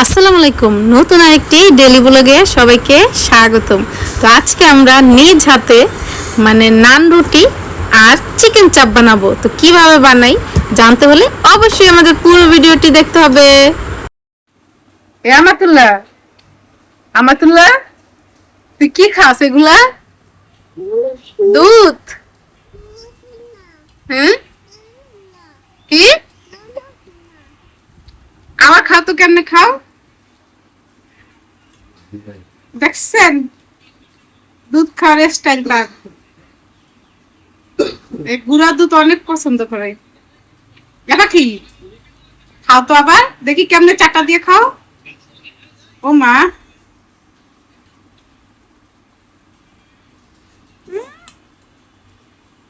আসসালামু আলাইকুম। নতুন আরেকটি ডেলি ব্লগে সবাইকে স্বাগতম। তো আজকে আমরা নিজ হাতে নান রুটি আর চিকেন চাপ বানাবো। তো কিভাবে বানাই জানতে হলে অবশ্যই আমাদের পুরো ভিডিওটি দেখতে হবে। এ আমাতুল্লাহ, আমাতুল্লাহ, তুই কি খাস এগুলা? দুধ? হ্যাঁ, কি? আমার খাও তো, কেমনে খাও দেখছেন? দুধ খাওয়ার স্টাইলটা, এই গুড়া দুধ অনেক পছন্দ করে। এটা কি? খাও তো আবার, দেখি কেমনে চাটা দিয়ে খাও। ও মা,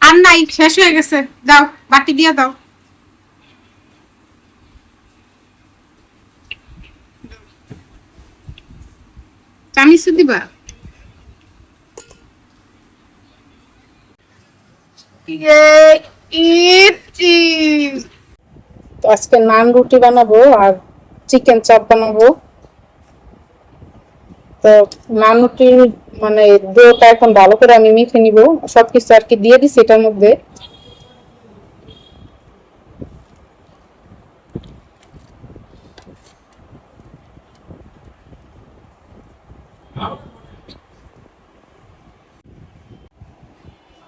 আর নাই, শেষ হয়ে গেছে। দাও, বাটি দিয়ে দাও। চামিচে দিবা? তো আজকে নান রুটি বানাবো আর চিকেন চাপ বানাবো। তো নান রুটির ডোটা এখন ভালো করে আমি মেখে নিব, সবকিছু আর কি দিয়ে দিছি এটার মধ্যে।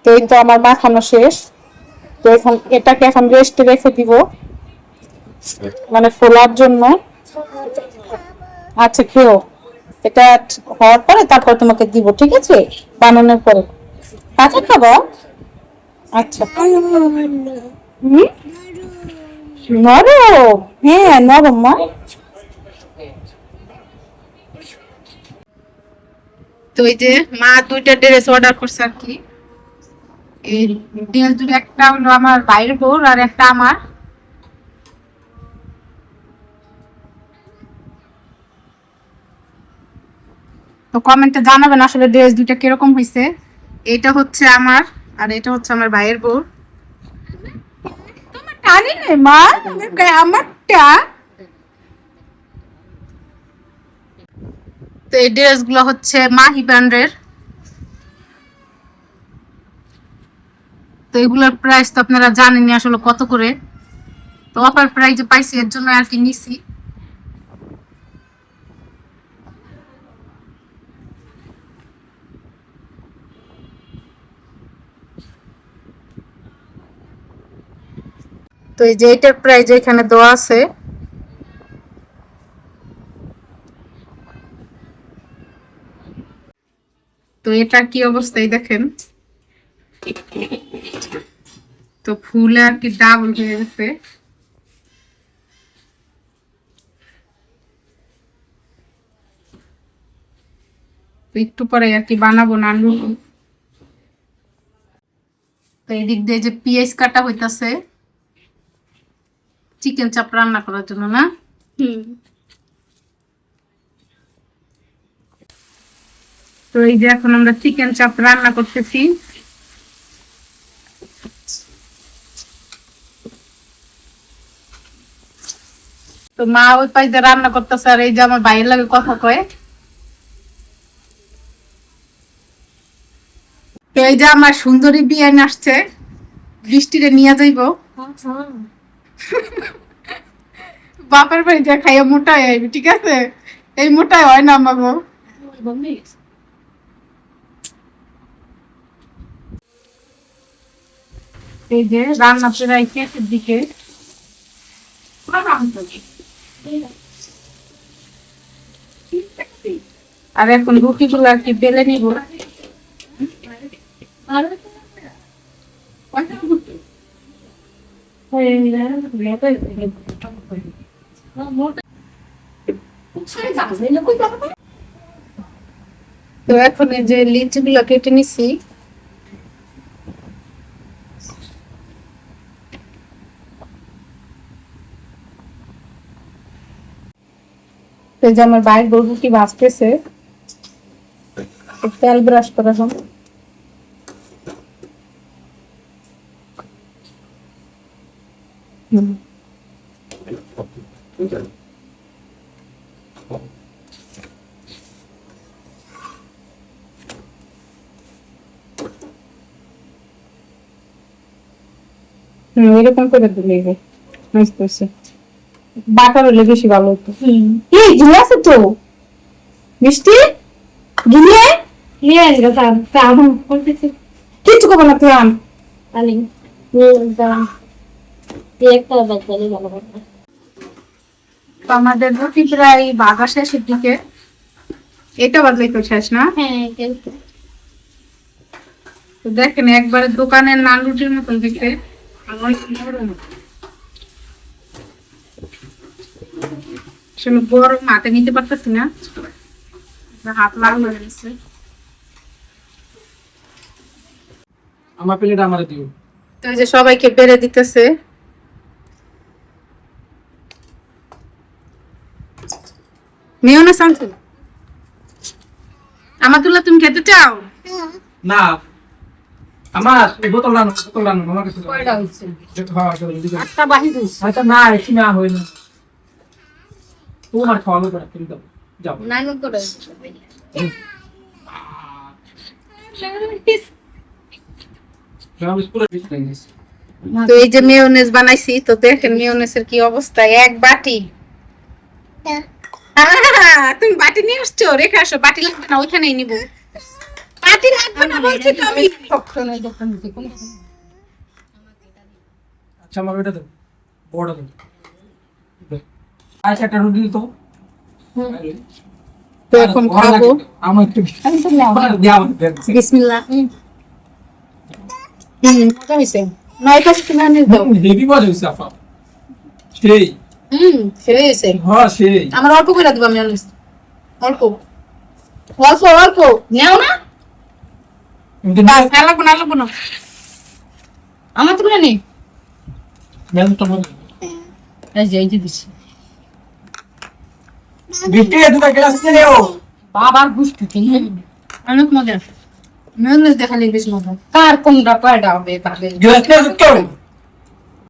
তো এই তো আমার মাখানো শেষ। তো এখন এটাকে এখন রেস্টে রেখে দিব, ফোলার জন্য। আচ্ছা, খেও। এটা হওয়ার পরে তারপর তোমাকে দিব, ঠিক আছে? বানানোর পরে। আচ্ছা, খাবো। আচ্ছা। হুম, নরম। হ্যাঁ, নরম মা। তো এই যে মা দুইটা ড্রেস অর্ডার করছে আর কি। এই ড্রেস দুটো, একটা হলো আমার বাইরের বোর আর একটা আমার। তো কমেন্টে জানাবেন আসলে ড্রেস দুইটা কিরকম হয়েছে। এটা হচ্ছে আমার, আর এটা হচ্ছে আমার ভাইয়ের বউ। তোমার টানি নেই মা, আমারটা। তো এই ড্রেস গুলো হচ্ছে মাহি ব্র্যান্ডের। তো এগুলোর প্রাইস তো আপনারা জানেনই আসলে কত করে। তো অফার প্রাইসে পাইছি, এর জন্য আর কি নিছি। তো এই যে এটার প্রাইস এখানে দেওয়া আছে। তো এটা কি অবস্থায় দেখেন, তো ফুলে আর কি ডাবল হয়ে গেছে। তো একটু পরে আর কি বানাবো নান রুটি। তো এদিক দিয়ে যে পেঁয়াজ কাটা হইতাছে চিকেন চাপ রান্না করার জন্য, না? তো এই যে এখন আমরা চিকেন চাপ রান্না করতেছি। তো মা ওই পাশে রান্না করতেছে, আর এই যে আমার ভাইয়ের লাগে কথা কয়। তো এই যে আমার সুন্দরী বিয়ান আসছে, বৃষ্টিরে নিয়ে যাইব। বাপের বাড়ি যা খাইয়া মোটায় আইবি, ঠিক আছে? এই মোটায় হয় না আমাগো। এই যে রান্না প্রায় শেষের দিকে। আর এখন রুটি গুলো আর কি বেলে নিব। তো এখন এই যে লিচি গুলো কেটে নিছি। তো যে আমার বাইরের বউ রুটি ভাজতেছে, তেল ব্রাশ করা হোক। এরকম করে দিলে মস্ত আছে। বাটার হলে বেশি ভালো হতো। এই ঘিলে আছে তো মিষ্টি ঘিলে নিয়ে আসবে কিচ্ছু করবো না তুই আন। তো আমাদের রুটি প্রায় বাগা শেষের দিকে। এটা বাদলে তো শেষ না? তো দেখেন একবারে দোকানের নান রুটির মতন দেখতে। আসলে গরম হাতে নিতে পারতেছি না, হাত লাল হয়ে গেছে। আমার প্লেট আমার দিও। তো এই যে সবাইকে বেড়ে দিতেছে। মেয়োনেজ আনছো? আমাতুল্লাহ তুমি খেতে চাও? না আমার এই বোতল লানো আমার কাছে কয়টা হইছে? খাওয়া চলো দিকে। আটটা বাহি দিস। আচ্ছা না এসি না হয় না তোমার খাওয়া করে তুমি দাও যাও নানু করে আমি পুরো দিতে দিছি। তো এই যে মেয়োনেজ বানাইছি, তো দেখেন মেয়োনেজের কি অবস্থা। এক বাটি। তুমি বাটি নিয়ে আসছো? রেখে আসো, বাটি লাগবে না, ওইখানেই নিব। বাটি লাগবে না বলছি তো আমি। আচ্ছা আমার ওটা দাও বড় দাও আচ্ছা একটা রুটি তো তো এখন খাবো। আমার একটু দাও আমাকে বিসমিল্লাহ। মজা হয়েছে। নয়টা মেয়োনেজ দাও। হেভি মজা হইছে আপা সেই সেরে গেছে। হ্যাঁ সেই আমার অল্প করে দিবা মেয়োনেজ। অল্প অল্প অল্প নেও না। লাগবো না, লাগবো না। আমার তো নেই। মেন তো মনে এই যে দিচ্ছি। বিটে দুটো গ্লাস নিয়ে নাও বাবার গুষ্টি অনেক মজা। মেয়োনেজ দেখালে বেশ মজা। কার কোনটা কয়টা হবে তাহলে গ্লাস নিয়ে তো